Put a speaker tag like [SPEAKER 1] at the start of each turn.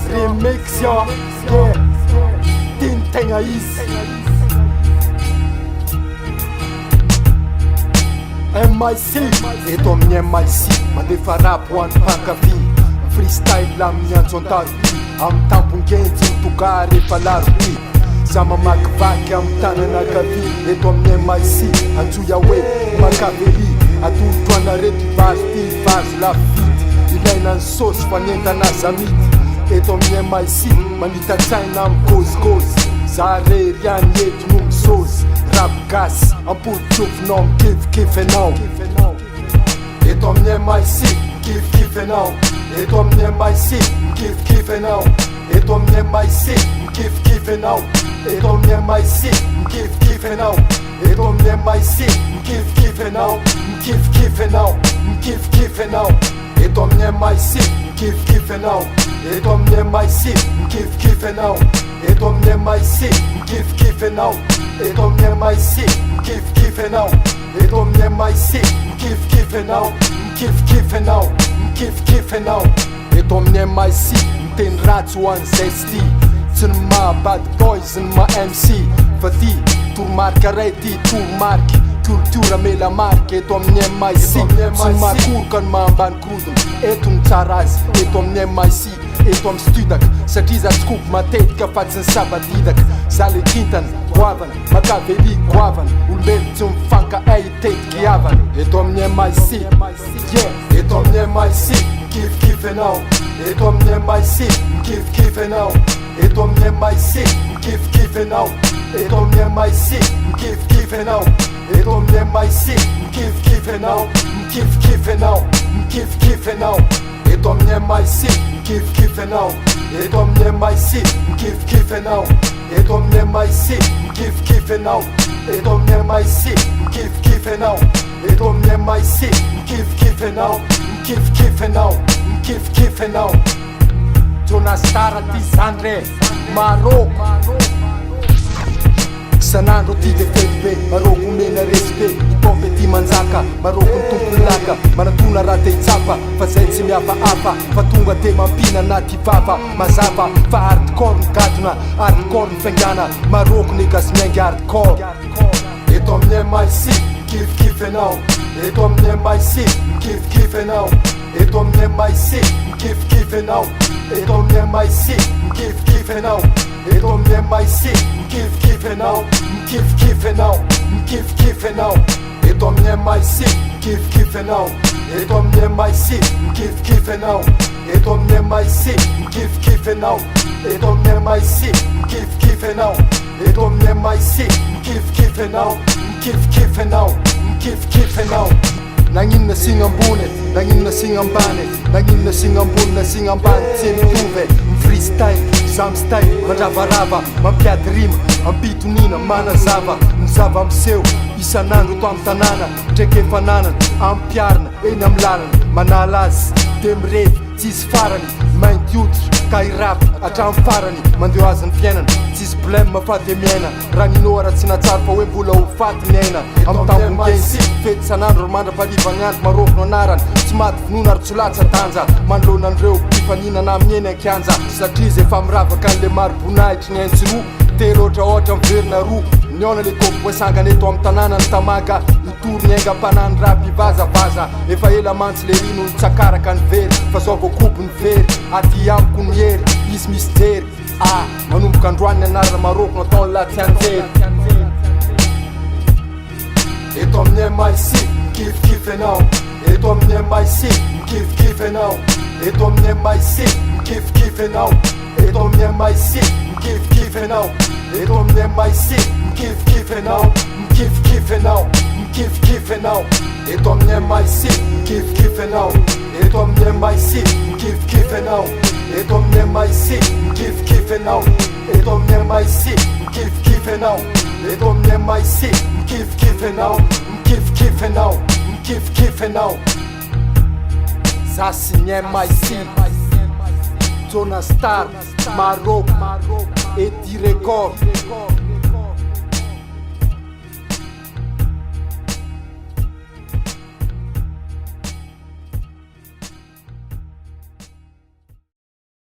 [SPEAKER 1] remix ja, yeah. Tintegna izy MIC, eto amin'ny MIC mandefa rap ho an'ny mpankavy freestyle amin'ny antso-antary amin'ny tampon-genjy mitoga rehefa laroby za mamakivaky amin'ny tanana ankavy eto amin'ny MIC antsoya hoe makavely atolotro anareto vazo ty vazo lafividy ilaina ny sosy fa nientana zamity eto amin'ny MIC manitatsaina amin'ny gôzigôzy za rery any eto no misôzy rap gasy ampolo-tsofinao mikifokify anao eto amin'ny MIC mikifokify anao eto amin'ny MIC mikifokify anao eto amin'ny MIC mikifokify anao eto amin'ny MIC mikifokify anao eto amin'ny MIC mikifokify anao mikifokify anao mikifokify anao eto amin'ny MIC mikifokify anao eto amin'ny MIC mikifokify anao eto amin'ny MIC mikifokify anao eto amin'ny MIC mikifokify anao eto amin'ny MIC mikifokify anao mikifokify anao mikifokify anao eto amin'ny MIC miteny ratsy ho an'izay sy ty tsy ny maha bad boys ny maha MC fa ty toromarika ray ty toromarika culture mela marika eto amin'ny MIC sy ny mahakoroka ny mahambany korodona eto ny tsara azy eto amin'ny MIC eto amin'ny studaka satria za tsikopy matetika fa tsy ny sabadidaka za le kintana goavana makavely goavana olombelo tsy mifanka ay tetiky havana eto amin'ny MIC yeah eto amin'ny MIC mikifokify anao eto amin'ny MIC mikifokify anao eto amin'ny MIC mikifokify anao eto amin'ny MIC mikifokify anao eto amin'ny MIC mikifokify anao mikifokify anao mikifokify anao eto amin'ny MIC mikifokify anao eto amin'ny MIC mikifokify anao eto amin'ny MIC mikifokify anao eto amin'ny MIC mikifokify anao eto amin'ny MIC mikifokify anao mikifokify anao mikifokify anao Jonastar ty zany re Maroko sanandro ty de fety be maroko mena respect hipop ty manjaka maroko ny tompony laka manatona raha te hitsapa fa zay tsy mihafahafa fa tonga te mampina anaty vava mazava fa hardcore ny gadona hardcore ny faingana maroko negasy miaingy hardcore eto amin'ny MIC mikifokify anao eto amin'ny MIC mikifokify anao eto amin'ny MIC mikifokify anao eto amin'ny MIC mikifokify anao eto amin'ny MIC mikifokify anao mikifokify anao mikifokify anao eto amin'ny MIC mikifokify anao eto amin'ny MIC mikifokify anao eto amin'ny MIC mikifokify anao eto amin'ny MIC mikifokify anao eto amin'ny MIC mikifokify anao mikifokify anao mikifokify anao naninona signa ambony naninona signa ambany naninona signa ambony na signa ambany tsy mitovy freestyle zam style mandravarava mampiady rima ampitonina manazava mizava miseho isanandro to amin'ny tanàna ndraiky efananana ampiarina eny amin'ny lalana manala azy de mirevy tsisy farany mainty hoditra ka irapy hatramin'ny farany mandeho azy ny fiainana tsisy blème fa de miaina raha ninora tsy natsaro fa hoe mbola ho faty miaina amin'ny tampon-genjy fety sanandro ry mandra-palivany andro maroko no anarany tsy maty vonona ary tsolatsa danja manoloana an'ireo mpifaninana amin'ny eny an-kianja satria zay fa miravaka an'le maro-bonaitry ny aintsy roa telo ohatraohatra miverina roa niona le kopy voasangana eto amin'ny tanàna ny tamaga nitory ny aingam-panany rapy ivazavaza efa ela mantsy le rino ny tsakaraka ny very fa zao voakobo ny very aty amiko ny hery izy misy jery manomboka androany anarana maroko no ataony latsy anjery eto amin'ny MIC mikifokify anao eto amin'ny MIC mikifokify anao eto amin'ny MIC mikifokify anao eto amin'ny MIC mikifokify anao eto amin'ny MIC mikifokify anao mikifokify anao mikifokify anao eto amin'ny MIC mikifokify anao eto amin'ny MIC mikifokify anao eto amin'ny MIC mikifokify anao eto amin'ny MIC mikifokify anao eto amin'ny MIC mikifokify anao mikifokify anao mikifokify anao za sy ny MIC Jonastar Maroko Ety Record